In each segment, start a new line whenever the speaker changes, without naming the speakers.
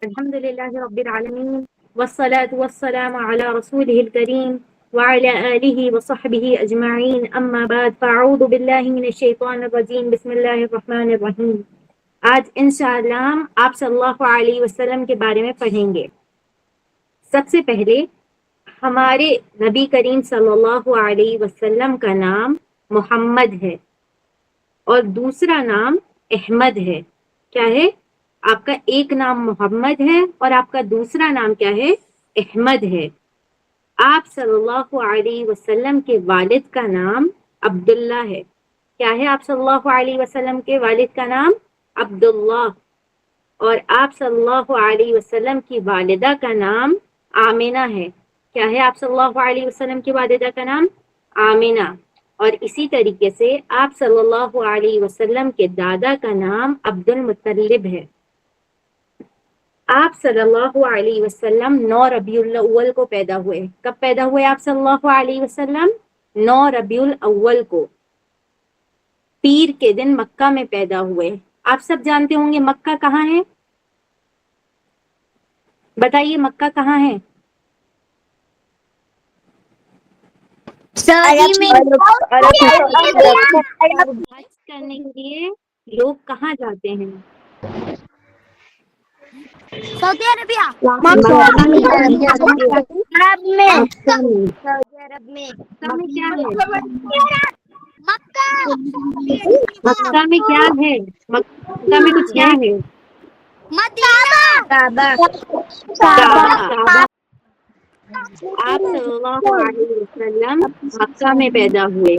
الحمد لله رب العالمين والصلاة والسلام على رسوله الكريم وعلى آله وصحبه أجمعين أما بعد فأعوذ بالله من الشيطان الرجيم بسم الله الرحمن الرحيم. آج انشاءاللہ ہم آپ صلی اللہ علیہ وسلم کے بارے میں پڑھیں گے. سب سے پہلے ہمارے نبی کریم صلی اللہ علیہ وسلم کا نام محمد ہے اور دوسرا نام احمد ہے. کیا ہے؟ آپ کا ایک نام محمد ہے اور آپ کا دوسرا نام کیا ہے؟ احمد ہے. آپ صلی اللہ علیہ وسلم کے والد کا نام عبداللہ ہے. کیا ہے آپ صلی اللہ علیہ وسلم کے والد کا نام؟ عبداللہ. اور آپ صلی اللہ علیہ وسلم کی والدہ کا نام آمنہ ہے. کیا ہے آپ صلی اللہ علیہ وسلم کی والدہ کا نام؟ آمنہ. اور اسی طریقے سے آپ صلی اللہ علیہ وسلم کے دادا کا نام عبد المطلب ہے. آپ صلی اللہ علیہ وسلم 9 ربیع الاول کو پیدا ہوئے. کب پیدا ہوئے آپ صلی اللہ علیہ وسلم؟ 9 ربیع الاول کو، پیر کے دن مکہ میں پیدا ہوئے. آپ سب جانتے ہوں گے مکہ کہاں ہے؟ بتائیے مکہ کہاں ہے؟
سعودی میں
حج کرنے کے لیے لوگ کہاں جاتے ہیں؟
سعودی عربیہ
مکہ میں.
عرب میں
مکہ میں.
سعودی عرب میں
مکہ میں کیا ہے؟
مکہ
مکہ میں کیا ہے؟ مکہ میں کچھ ہے؟
مدینہ کعبہ
کعبہ. آپ صلی اللہ علیہ وسلم مکہ میں پیدا ہوئے.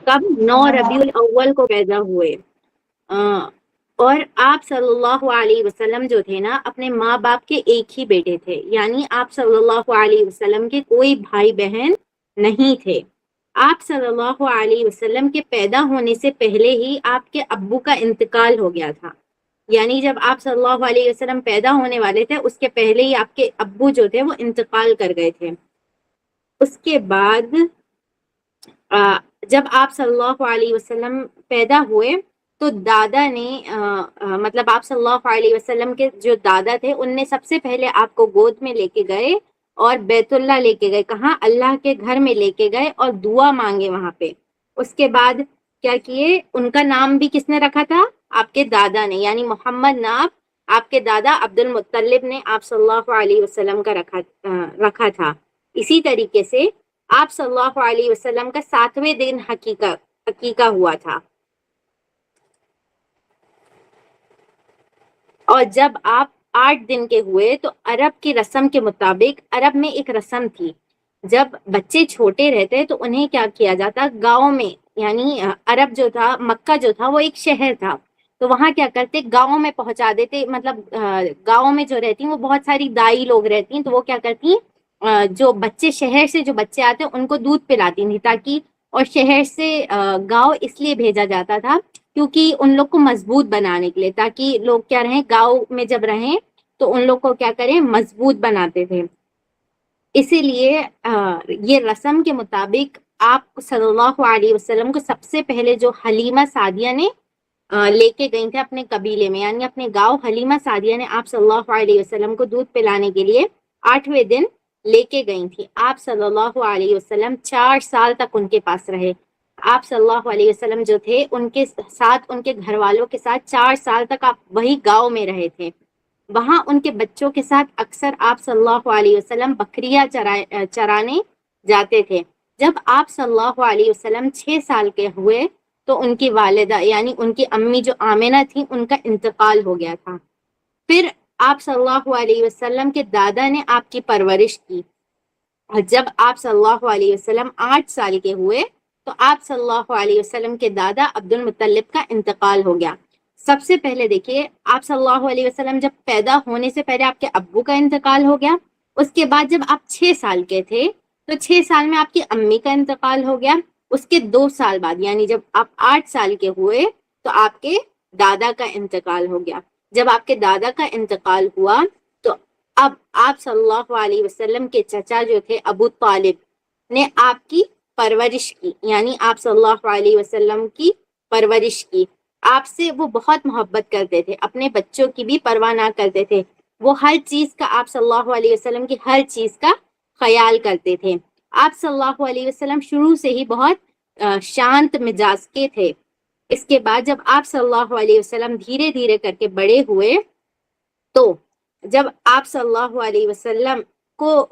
کب؟ 9 ربیع الاول کو پیدا ہوئے. اور آپ صلی اللہ علیہ وسلم جو تھے نا اپنے ماں باپ کے ایک ہی بیٹے تھے، یعنی آپ صلی اللہ علیہ وسلم کے کوئی بھائی بہن نہیں تھے. آپ صلی اللہ علیہ وسلم کے پیدا ہونے سے پہلے ہی آپ کے ابو کا انتقال ہو گیا تھا. یعنی جب آپ صلی اللہ علیہ وسلم پیدا ہونے والے تھے اس کے پہلے ہی آپ کے ابو جو تھے وہ انتقال کر گئے تھے. اس کے بعد جب آپ صلی اللہ علیہ وسلم پیدا ہوئے تو دادا نے مطلب آپ صلی اللہ علیہ وسلم کے جو دادا تھے ان نے سب سے پہلے آپ کو گود میں لے کے گئے اور بیت اللہ لے کے گئے. کہاں؟ اللہ کے گھر میں لے کے گئے اور دعا مانگے وہاں پہ. اس کے بعد کیا کیے؟ ان کا نام بھی کس نے رکھا تھا؟ آپ کے دادا نے، یعنی محمد نام آپ کے دادا عبد المطلب نے آپ صلی اللہ علیہ وسلم کا رکھا تھا. اسی طریقے سے آپ صلی اللہ علیہ وسلم کا 7ویں دن حقیقہ ہوا تھا. اور جب آپ 8 دن کے ہوئے تو عرب کی رسم کے مطابق، عرب میں ایک رسم تھی، جب بچے چھوٹے رہتے تو انہیں کیا کیا جاتا؟ گاؤں میں، یعنی عرب جو تھا، مکہ جو تھا وہ ایک شہر تھا، تو وہاں کیا کرتے؟ گاؤں میں پہنچا دیتے. مطلب گاؤں میں جو رہتی ہیں وہ بہت ساری دائی لوگ رہتی ہیں، تو وہ کیا کرتی ہیں جو بچے شہر سے جو بچے آتے ہیں ان کو دودھ پلاتی تھی تاکہ، اور شہر سے گاؤں اس لیے بھیجا جاتا تھا کیونکہ ان لوگ کو مضبوط بنانے کے لیے، تاکہ لوگ کیا رہیں گاؤں میں جب رہیں تو ان لوگ کو کیا کریں؟ مضبوط بناتے تھے. اسی لیے یہ رسم کے مطابق آپ صلی اللہ علیہ وسلم کو سب سے پہلے جو حلیمہ سعدیہ نے لے کے گئی تھے اپنے قبیلے میں، یعنی اپنے گاؤں، حلیمہ سعدیہ نے آپ صلی اللہ علیہ وسلم کو دودھ پلانے کے لیے 8ویں دن لے کے گئی تھی. آپ صلی اللہ علیہ وسلم 4 سال تک ان کے پاس رہے. آپ صلی اللہ علیہ وسلم جو تھے ان کے ساتھ، ان کے گھر والوں کے ساتھ 4 سال تک آپ وہی گاؤں میں رہے تھے. وہاں ان کے بچوں کے ساتھ اکثر آپ صلی اللہ علیہ وسلم بکریاں چرانے جاتے تھے. جب آپ صلی اللہ علیہ وسلم 6 سال کے ہوئے تو ان کی والدہ یعنی ان کی امی جو آمنہ تھی ان کا انتقال ہو گیا تھا. پھر آپ صلی اللہ علیہ وسلم کے دادا نے آپ کی پرورش کی. جب آپ صلی اللہ علیہ وسلم 8 سال کے ہوئے تو آپ صلی اللہ علیہ وسلم کے دادا عبد المطلب کا انتقال ہو گیا. سب سے پہلے دیکھیے آپ صلی اللہ علیہ وسلم جب پیدا ہونے سے پہلے آپ کے ابو کا انتقال ہو گیا. اس کے بعد جب آپ 6 سال کے تھے تو 6 سال میں آپ کی امی کا انتقال ہو گیا. اس کے 2 سال بعد یعنی جب آپ 8 سال کے ہوئے تو آپ کے دادا کا انتقال ہو گیا. جب آپ کے دادا کا انتقال ہوا تو اب آپ صلی اللہ علیہ وسلم کے چچا جو تھے ابو طالب نے آپ کی پرورش کی، یعنی آپ صلی اللہ علیہ وسلم کی پرورش کی. آپ سے وہ بہت محبت کرتے تھے، اپنے بچوں کی بھی پرواہ نہ کرتے تھے. وہ ہر چیز کا آپ صلی اللہ علیہ وسلم کی ہر چیز کا خیال کرتے تھے. آپ صلی اللہ علیہ وسلم شروع سے ہی بہت شانت مزاج کے تھے. اس کے بعد جب آپ صلی اللہ علیہ وسلم دھیرے دھیرے کر کے بڑے ہوئے تو جب آپ صلی اللہ علیہ وسلم کو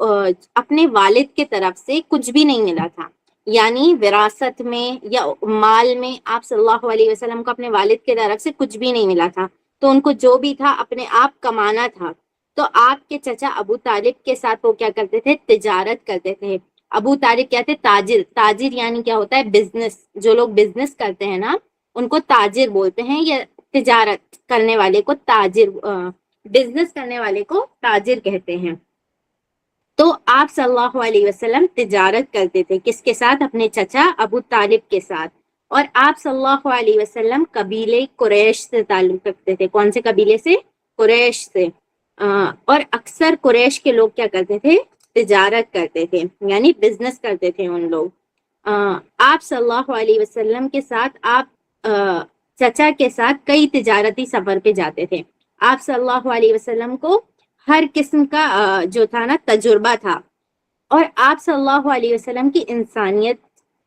اپنے والد کے طرف سے کچھ بھی نہیں ملا تھا، یعنی وراثت میں یا مال میں آپ صلی اللہ علیہ وسلم کو اپنے والد کے طرف سے کچھ بھی نہیں ملا تھا، تو ان کو جو بھی تھا اپنے آپ کمانا تھا. تو آپ کے چچا ابو طالب کے ساتھ وہ کیا کرتے تھے؟ تجارت کرتے تھے. ابو طالب کیا تھے؟ تاجر. تاجر یعنی کیا ہوتا ہے؟ بزنس. جو لوگ بزنس کرتے ہیں نا ان کو تاجر بولتے ہیں، یا تجارت کرنے والے کو تاجر، بزنس کرنے والے کو تاجر کہتے ہیں. تو آپ صلی اللہ علیہ وسلم تجارت کرتے تھے کس کے ساتھ؟ اپنے چچا ابو طالب کے ساتھ. اور آپ صلی اللہ علیہ وسلم قبیلے قریش سے تعلق رکھتے تھے. کون سے قبیلے سے؟ قریش سے. اور اکثر قریش کے لوگ کیا کرتے تھے؟ تجارت کرتے تھے، یعنی بزنس کرتے تھے ان لوگ. آپ صلی اللہ علیہ وسلم کے ساتھ آپ چچا کے ساتھ کئی تجارتی سفر پہ جاتے تھے. آپ صلی اللہ علیہ وسلم کو ہر قسم کا جو تھا نا تجربہ تھا. اور آپ صلی اللہ علیہ وسلم کی انسانیت،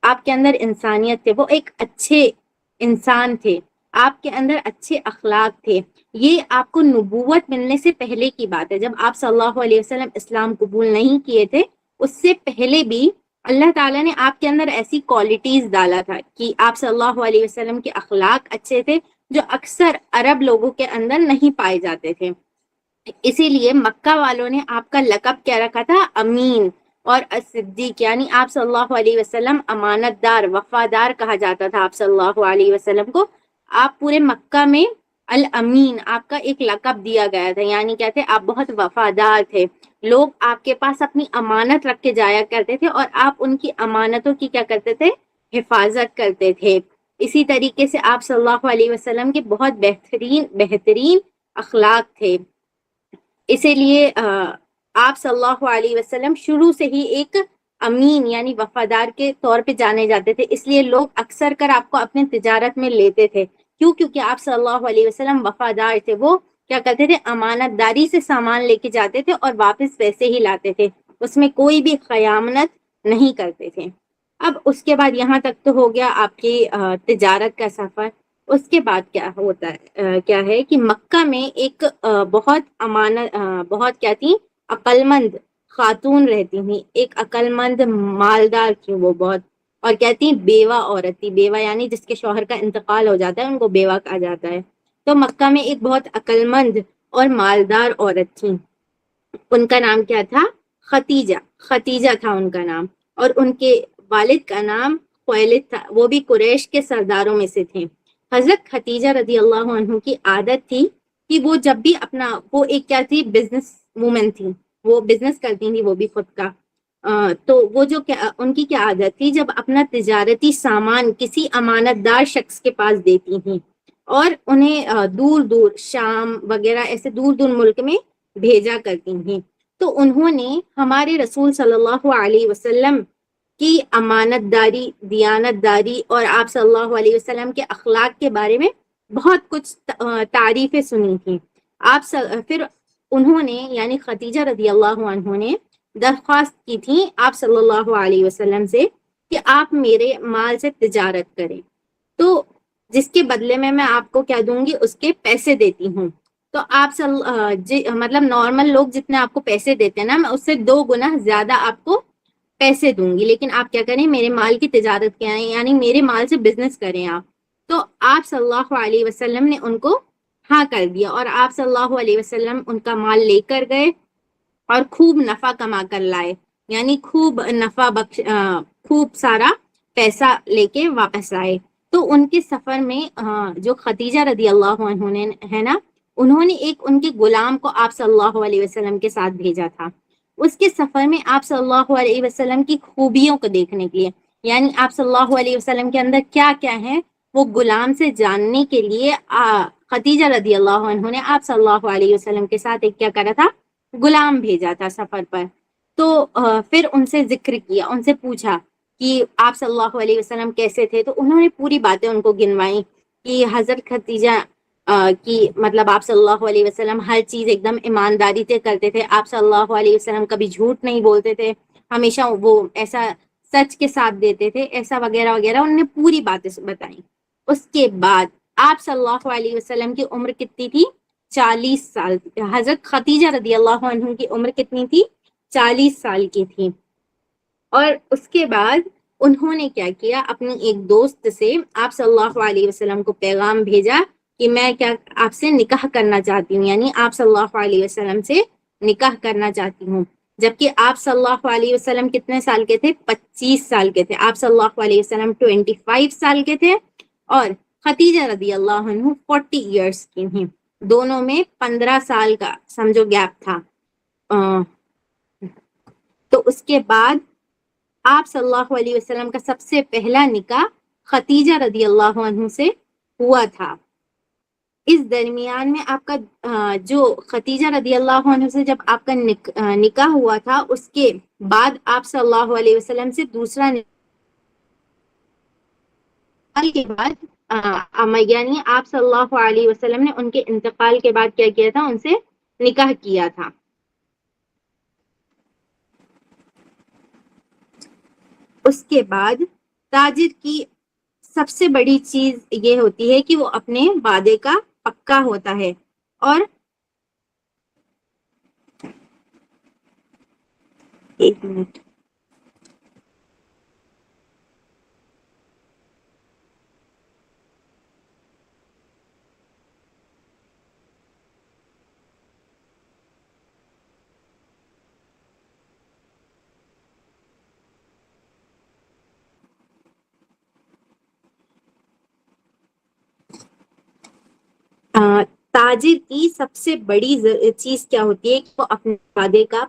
آپ کے اندر انسانیت تھے، وہ ایک اچھے انسان تھے، آپ کے اندر اچھے اخلاق تھے. یہ آپ کو نبوت ملنے سے پہلے کی بات ہے. جب آپ صلی اللہ علیہ وسلم اسلام قبول نہیں کیے تھے اس سے پہلے بھی اللہ تعالیٰ نے آپ کے اندر ایسی کوالٹیز ڈالا تھا کہ آپ صلی اللہ علیہ وسلم کے اخلاق اچھے تھے جو اکثر عرب لوگوں کے اندر نہیں پائے جاتے تھے. اسی لیے مکہ والوں نے آپ کا لقب کیا رکھا تھا؟ امین اور صدیق، یعنی آپ صلی اللہ علیہ وسلم امانت دار، وفادار کہا جاتا تھا آپ صلی اللہ علیہ وسلم کو. آپ پورے مکہ میں الامین آپ کا ایک لقب دیا گیا تھا، یعنی کیا تھے؟ آپ بہت وفادار تھے. لوگ آپ کے پاس اپنی امانت رکھ کے جایا کرتے تھے اور آپ ان کی امانتوں کی کیا کرتے تھے؟ حفاظت کرتے تھے. اسی طریقے سے آپ صلی اللہ علیہ وسلم کے بہت بہترین اخلاق تھے. اسی لیے آپ صلی اللہ علیہ وسلم شروع سے ہی ایک امین یعنی وفادار کے طور پہ جانے جاتے تھے. اس لیے لوگ اکثر کر آپ کو اپنے تجارت میں لیتے تھے. کیوں؟ کیونکہ آپ صلی اللہ علیہ وسلم وفادار تھے. وہ کیا کرتے تھے؟ امانت داری سے سامان لے کے جاتے تھے اور واپس ویسے ہی لاتے تھے، اس میں کوئی بھی خیانت نہیں کرتے تھے. اب اس کے بعد یہاں تک تو ہو گیا آپ کی تجارت کا سفر. اس کے بعد کیا ہوتا ہے؟ کیا ہے کہ مکہ میں ایک بہت کیا تھی؟ عقل مند خاتون رہتی تھی. ایک عقل مند مالدار تھی وہ بہت، اور کہتی بیوہ عورت تھی. بیوہ یعنی جس کے شوہر کا انتقال ہو جاتا ہے ان کو بیوہ کہا جاتا ہے. تو مکہ میں ایک بہت عقل مند اور مالدار عورت تھی. ان کا نام کیا تھا؟ ختیجہ. ختیجہ تھا ان کا نام. اور ان کے والد کا نام خویلد تھا. وہ بھی قریش کے سرداروں میں سے تھے. حضرت ختیجہ رضی اللہ عنہ کی عادت تھی کہ وہ جب بھی وہ ایک کیا تھی؟ بزنس وومن تھی. وہ بزنس کرتی تھی وہ بھی خود کا. تو وہ جو ان کی کیا عادت تھی؟ جب اپنا تجارتی سامان کسی امانت دار شخص کے پاس دیتی تھیں اور انہیں دور دور شام وغیرہ ایسے دور دور ملک میں بھیجا کرتی تھیں، تو انہوں نے ہمارے رسول صلی اللہ علیہ وسلم کی امانت داری، دیانت داری اور آپ صلی اللہ علیہ وسلم کے اخلاق کے بارے میں بہت کچھ تعریفیں سنی تھیں. پھر انہوں نے یعنی ختیجہ رضی اللہ عنہ نے درخواست کی تھی آپ صلی اللہ علیہ وسلم سے کہ آپ میرے مال سے تجارت کریں، تو جس کے بدلے میں آپ کو کیا دوں گی؟ اس کے پیسے دیتی ہوں. تو آپ مطلب نارمل لوگ جتنے آپ کو پیسے دیتے ہیں نا، میں اس سے 2 گنا زیادہ آپ کو پیسے دوں گی، لیکن آپ کیا کریں؟ میرے مال کی تجارت کریں، یعنی میرے مال سے بزنس کریں آپ. تو آپ صلی اللہ علیہ وسلم نے ان کو ہاں کر دیا اور آپ صلی اللہ علیہ وسلم ان کا مال لے کر گئے اور خوب نفع کما کر لائے، یعنی خوب سارا پیسہ لے کے واپس آئے. تو ان کے سفر میں جو ختیجہ رضی اللہ عنہ نے ہے نا، انہوں نے ایک ان کے غلام کو آپ صلی اللہ علیہ وسلم کے ساتھ بھیجا تھا. اس کے سفر میں آپ صلی اللہ علیہ وسلم کی خوبیوں کو دیکھنے کے لیے، یعنی آپ صلی اللہ علیہ وسلم کے اندر کیا کیا ہے وہ غلام سے جاننے کے لیے ختیجہ رضی اللہ عنہ نے آپ صلی اللہ علیہ وسلم کے ساتھ ایک کیا کرا تھا؟ غلام بھیجا تھا سفر پر. تو پھر ان سے ذکر کیا، ان سے پوچھا کہ آپ صلی اللہ علیہ وسلم کیسے تھے. تو انہوں نے پوری باتیں ان کو گنوائیں کہ حضرت ختیجہ کہ مطلب آپ صلی اللہ علیہ وسلم ہر چیز ایک دم ایمانداری سے کرتے تھے، آپ صلی اللہ علیہ وسلم کبھی جھوٹ نہیں بولتے تھے، ہمیشہ وہ ایسا سچ کے ساتھ دیتے تھے، ایسا وغیرہ وغیرہ انہوں نے پوری باتیں بتائیں۔ اس کے بعد آپ صلی اللہ علیہ وسلم کی عمر کتنی تھی؟ 40 سال۔ حضرت خدیجہ رضی اللہ عنہ کی عمر کتنی تھی؟ 40 سال کی تھی۔ اور اس کے بعد انہوں نے کیا کیا، اپنی ایک دوست سے آپ صلی اللہ علیہ وسلم کو پیغام بھیجا کہ میں کیا آپ سے نکاح کرنا چاہتی ہوں، یعنی آپ صلی اللہ علیہ وسلم سے نکاح کرنا چاہتی ہوں۔ جبکہ آپ صلی اللہ علیہ وسلم کتنے سال کے تھے؟ 25 سال کے تھے۔ آپ صلی اللہ علیہ وسلم 25 سال کے تھے اور خدیجہ رضی اللہ عنہ 40 ایئرس کی تھیں۔ دونوں میں 15 سال کا سمجھو گیپ تھا۔ تو اس کے بعد آپ صلی اللہ علیہ وسلم کا سب سے پہلا نکاح خدیجہ رضی اللہ عنہ سے ہوا تھا۔ اس درمیان میں آپ کا جو خدیجہ رضی اللہ عنہ سے جب آپ کا نکاح ہوا تھا، اس کے بعد آپ صلی اللہ علیہ وسلم سے دوسرا نکاح کے بعد یعنی آپ صلی اللہ علیہ وسلم نے ان کے انتقال کے بعد کیا کیا تھا؟ ان سے نکاح کیا تھا۔ اس کے بعد تاجر کی سب سے بڑی چیز یہ ہوتی ہے کہ وہ اپنے وعدے کا پکا ہوتا ہے، اور ایک منٹ تاجر کی سب سے بڑی چیز کیا ہوتی ہے کہ وہ اپنے وعدے کا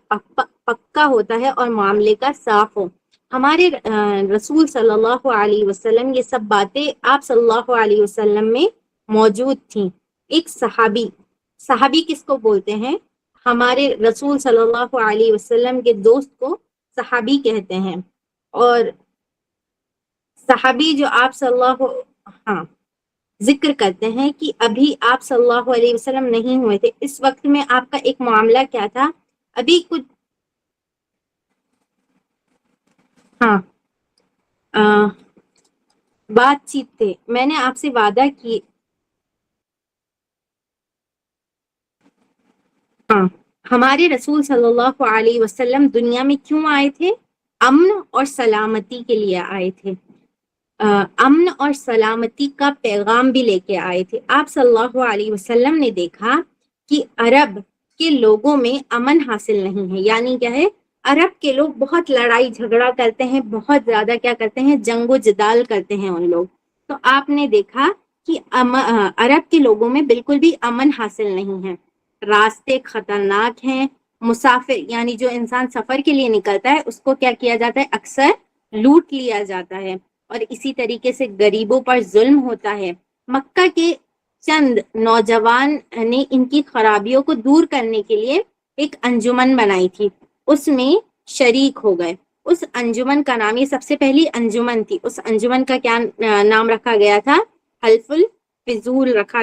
پکا ہوتا ہے اور معاملے کا صاف ہو۔ ہمارے رسول صلی اللہ علیہ وسلم یہ سب باتیں آپ صلی اللہ علیہ وسلم میں موجود تھیں۔ ایک صحابی کس کو بولتے ہیں؟ ہمارے رسول صلی اللہ علیہ وسلم کے دوست کو صحابی کہتے ہیں۔ اور صحابی جو آپ صلی اللہ ذکر کرتے ہیں کہ ابھی آپ صلی اللہ علیہ وسلم نہیں ہوئے تھے، اس وقت میں آپ کا ایک معاملہ کیا تھا؟ ابھی کچھ بات چیت تھے، میں نے آپ سے وعدہ کی ہمارے رسول صلی اللہ علیہ وسلم دنیا میں کیوں آئے تھے؟ امن اور سلامتی کے لیے آئے تھے۔ امن اور سلامتی کا پیغام بھی لے کے آئے تھے۔ آپ صلی اللہ علیہ وسلم نے دیکھا کہ عرب کے لوگوں میں امن حاصل نہیں ہے، یعنی کیا ہے، عرب کے لوگ بہت لڑائی جھگڑا کرتے ہیں، بہت زیادہ کیا کرتے ہیں، جنگ و جدال کرتے ہیں ان لوگ۔ تو آپ نے دیکھا کہ عرب کے لوگوں میں بالکل بھی امن حاصل نہیں ہے، راستے خطرناک ہیں، مسافر یعنی جو انسان سفر کے لیے نکلتا ہے اس کو کیا کیا جاتا ہے، اکثر لوٹ لیا جاتا ہے، اور اسی طریقے سے غریبوں پر ظلم ہوتا ہے۔ مکہ کے چند نوجوان نے ان کی خرابیوں کو دور کرنے کے لیے ایک انجمن بنائی تھی، اس میں شریک ہو گئے۔ اس انجمن کا نام، یہ سب سے پہلی انجمن تھی، اس انجمن کا کیا نام رکھا گیا تھا؟ حلف الفضول رکھا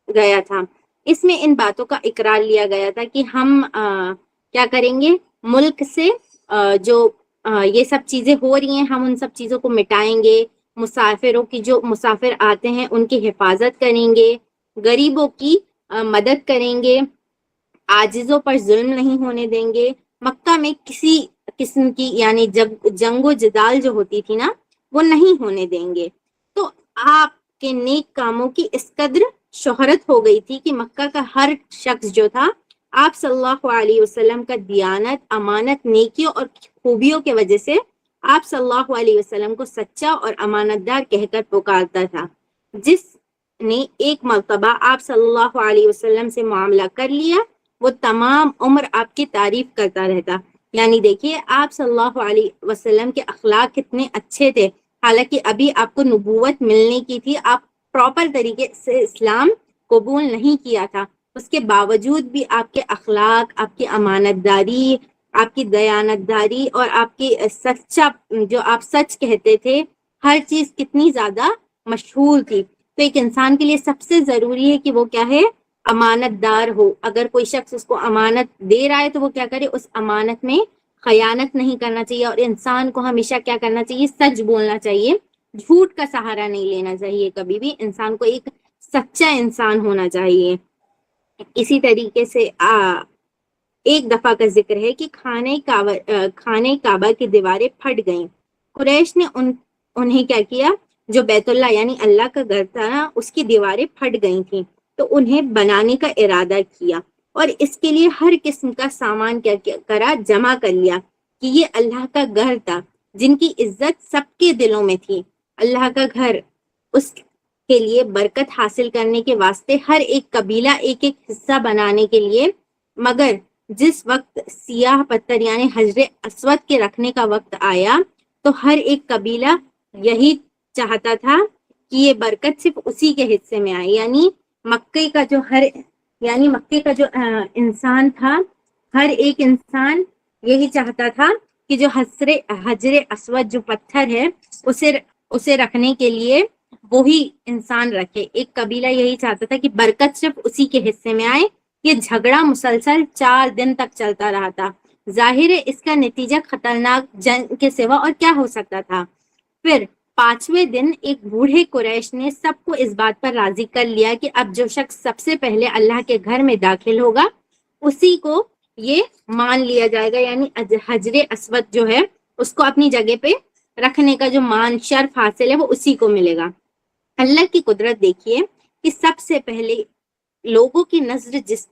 گیا تھا۔ اس میں ان باتوں کا اقرار لیا گیا تھا کہ ہم کیا کریں گے، ملک سے جو یہ سب چیزیں ہو رہی ہیں ہم ان سب چیزوں کو مٹائیں گے، مسافروں کی جو مسافر آتے ہیں ان کی حفاظت کریں گے، غریبوں کی مدد کریں گے، عاجزوں پر ظلم نہیں ہونے دیں گے، مکہ میں کسی قسم کی یعنی جنگ و جدال جو ہوتی تھی نا وہ نہیں ہونے دیں گے۔ تو آپ کے نیک کاموں کی اس قدر شہرت ہو گئی تھی کہ مکہ کا ہر شخص جو تھا آپ صلی اللہ علیہ وسلم کا دیانت، امانت، نیکیوں اور خوبیوں کی وجہ سے آپ صلی اللہ علیہ وسلم کو سچا اور امانت دار کہہ کر پکارتا تھا۔ جس نے ایک مرتبہ آپ صلی اللہ علیہ وسلم سے معاملہ کر لیا وہ تمام عمر آپ کی تعریف کرتا رہتا۔ یعنی دیکھیے آپ صلی اللہ علیہ وسلم کے اخلاق کتنے اچھے تھے، حالانکہ ابھی آپ کو نبوت ملنے کی تھی، آپ پراپر طریقے سے اسلام قبول نہیں کیا تھا، اس کے باوجود بھی آپ کے اخلاق، آپ کی امانت داری، آپ کی دیانت داری اور آپ کی سچا جو آپ سچ کہتے تھے، ہر چیز کتنی زیادہ مشہور تھی۔ تو ایک انسان کے لیے سب سے ضروری ہے کہ وہ کیا ہے، امانت دار ہو. اگر کوئی شخص اس کو امانت دے رہا ہے تو وہ کیا کرے، اس امانت میں خیانت نہیں کرنا چاہیے. اور انسان کو ہمیشہ کیا کرنا چاہیے، سچ بولنا چاہیے، جھوٹ کا سہارا نہیں لینا چاہیے. کبھی بھی انسان کو ایک سچا انسان ہونا چاہیے. اسی طریقے سے ایک دفعہ کا ذکر ہے کہ خانہ کعبہ کی دیواریں پھٹ گئیں. قریش نے انہیں کیا کیا، جو بیت اللہ یعنی اللہ کا گھر تھا نا، اس کی دیواریں پھٹ گئی تھیں تو انہیں بنانے کا ارادہ کیا اور اس کے لیے ہر قسم کا سامان کیا کرا، جمع کر لیا کہ یہ اللہ کا گھر تھا جن کی عزت سب کے دلوں میں تھی. اللہ کا گھر، اس کے لیے برکت حاصل کرنے کے واسطے ہر ایک قبیلہ ایک ایک حصہ بنانے کے لیے، مگر جس وقت سیاہ پتھر یعنی حجر اسود کے رکھنے کا وقت آیا تو ہر ایک قبیلہ یہی چاہتا تھا کہ یہ برکت صرف اسی کے حصے میں آئے. یعنی مکے کا جو انسان تھا، ہر ایک انسان یہی چاہتا تھا کہ جو حجر اسود جو پتھر ہے اسے رکھنے کے لیے وہی انسان رکھے. ایک قبیلہ یہی چاہتا تھا کہ برکت صرف اسی کے حصے میں آئے. یہ جھگڑا مسلسل 4 دن تک چلتا رہا تھا. ظاہر ہے اس کا نتیجہ خطرناک جنگ کے سوا اور کیا ہو سکتا تھا. پھر 5ویں دن ایک بوڑھے قریش نے سب کو اس بات پر راضی کر لیا کہ اب جو شخص سب سے پہلے اللہ کے گھر میں داخل ہوگا اسی کو یہ مان لیا جائے گا. یعنی حجر اسود جو ہے اس کو اپنی جگہ پہ رکھنے کا جو مان شرف حاصل ہے وہ اسی کو ملے گا. اللہ کی قدرت دیکھیے کہ سب سے پہلے لوگوں کی نظر جس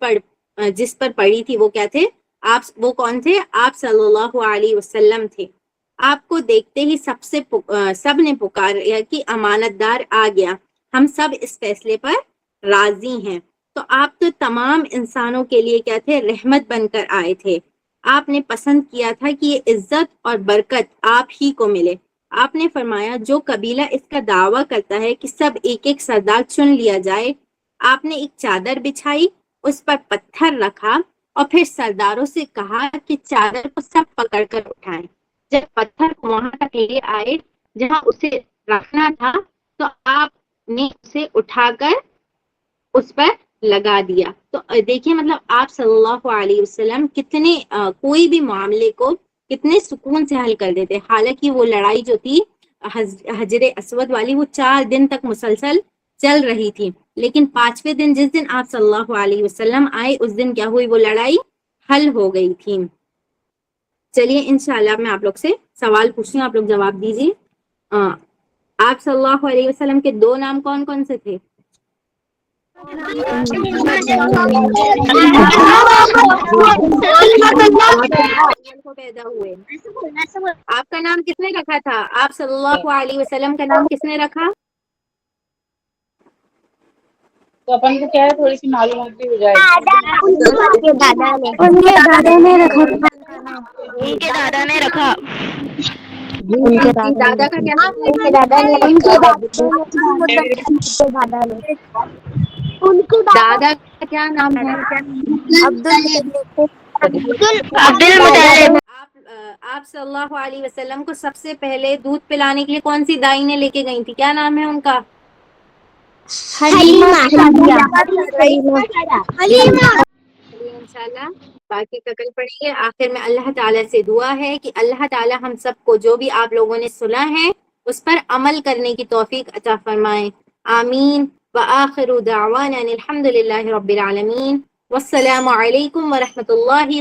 پر پڑی تھی وہ کیا تھے، وہ کون تھے، آپ صلی اللہ علیہ وسلم تھے. آپ کو دیکھتے ہی سب نے پکارا کہ امانت دار آ گیا، ہم سب اس فیصلے پر راضی ہیں. تو آپ تو تمام انسانوں کے لیے کیا تھے، رحمت بن کر آئے تھے. آپ نے پسند کیا تھا کہ یہ عزت اور برکت آپ ہی کو ملے. آپ نے فرمایا جو قبیلہ اس کا دعویٰ کرتا ہے کہ سب ایک ایک سردار چن لیا جائے. آپ نے ایک چادر بچھائی، اس پر پتھر رکھا اور پھر سرداروں سے کہا کہ چادر کو سب پکڑ کر اٹھائیں. جب پتھر کو وہاں تک لے آئے جہاں اسے رکھنا تھا تو آپ نے اسے اٹھا کر اس پر لگا دیا. تو دیکھیے مطلب آپ صلی اللہ علیہ وسلم کتنے کوئی بھی معاملے کو کتنے سکون سے حل کر دیتے. حالانکہ وہ لڑائی جو تھی حجر اسود والی وہ 4 دن تک مسلسل چل رہی تھی، لیکن 5ویں دن جس دن آپ صلی اللہ علیہ وسلم آئے اس دن کیا ہوئی، وہ لڑائی حل ہو گئی تھی. چلیے انشاءاللہ میں آپ لوگ سے سوال پوچھتی ہوں، آپ لوگ جواب دیجیے. آپ صلی اللہ علیہ وسلم کے 2 نام کون کون سے تھے؟ پیدا ہوئے آپ کا نام کس نے رکھا تھا؟ آپ صلی اللہ علیہ وسلم کا نام کس نے رکھا؟
تو اپن کو کیا ہے تھوڑی سی معلومات بھی ہو جائے
ان کے دادا نے رکھا.
ان کے دادا نے رکھا.
ان کے دادا
کا کیا نام ہے؟
ان کے دادا نے ان کے
دادا کا کیا نام ہے؟
عبد
المطلب.
آپ صلی اللہ علیہ وسلم کو سب سے پہلے دودھ پلانے کے لیے کون سی دائی نے لے کے گئی تھی، کیا نام ہے ان کا؟ انشاءاللہ باقی کا کل پڑھیں گے. آخر میں اللہ تعالیٰ سے دعا ہے کہ اللہ تعالیٰ ہم سب کو جو بھی آپ لوگوں نے سنا ہے اس پر عمل کرنے کی توفیق عطا فرمائے. آمین. وآخر دعوانا الحمد للہ رب العالمین. والسلام علیکم ورحمۃ اللہ